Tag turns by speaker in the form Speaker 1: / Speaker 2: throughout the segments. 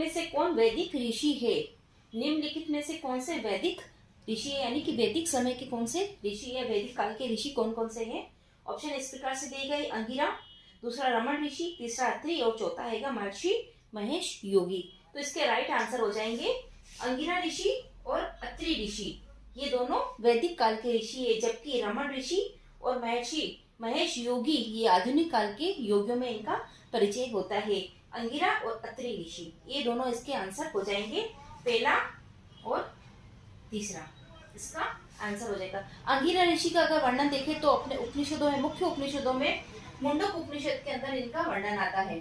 Speaker 1: में से कौन वैदिक ऋषि है? निम्नलिखित में से कौन से वैदिक ऋषि है, यानी कि वैदिक समय के कौन से ऋषि है, वैदिक काल के ऋषि कौन कौन से हैं? ऑप्शन इस प्रकार से दिए गए: अंगिरा, दूसरा रमण ऋषि, तीसरा अत्रि और चौथा है महर्षि महेश योगी। तो इसके राइट आंसर हो जाएंगे अंगिरा ऋषि और अत्रि ऋषि। ये दोनों वैदिक काल के ऋषि है, जबकि रमण ऋषि और महर्षि महेश योगी ये आधुनिक काल के योगियों में इनका परिचय होता है। अंगिरा और अत्रि ऋषि ये दोनों इसके आंसर हो जाएंगे, पहला और तीसरा इसका आंसर हो जाएगा। अंगिरा ऋषि का अगर वर्णन देखें तो अपने उपनिषदों में, मुख्य उपनिषदों में मुंडक उपनिषद के अंदर इनका वर्णन आता है।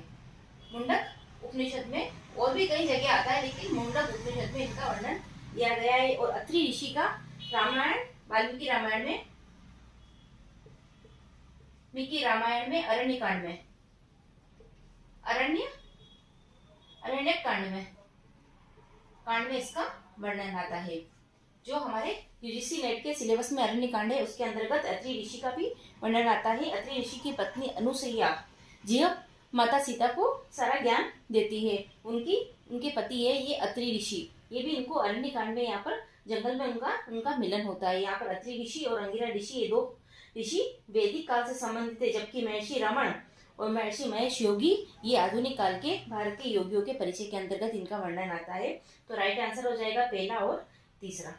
Speaker 1: मुंडक उपनिषद में और भी कई जगह आता है, लेकिन मुंडक उपनिषद में इनका वर्णन दिया गया है। और अत्रि ऋषि का रामायण, वाल्मीकि रामायण में, अरण्यकांड में, अरण्यक कांड में इसका वर्णन आता है। जो हमारे यूजीसी नेट के सिलेबस में अरण्यकांड है, उसके अंतर्गत अत्रि ऋषि का भी वर्णन आता है। अत्रि ऋषि की पत्नी अनुसुईया जो माता सीता को सारा ज्ञान देती है, उनके पति है ये अत्रि ऋषि। ये भी इनको अरण्यकांड में यहाँ पर जंगल में उनका मिलन होता है। यहाँ पर अत्रि ऋषि और अंगिरा ऋषि ये दो ऋषि वैदिक काल से संबंधित है, जबकि महर्षि रमण और महर्षि महेश योगी ये आधुनिक काल के भारत के योगियों के परिचय के अंतर्गत इनका वर्णन आता है। तो राइट आंसर हो जाएगा पहला और तीसरा।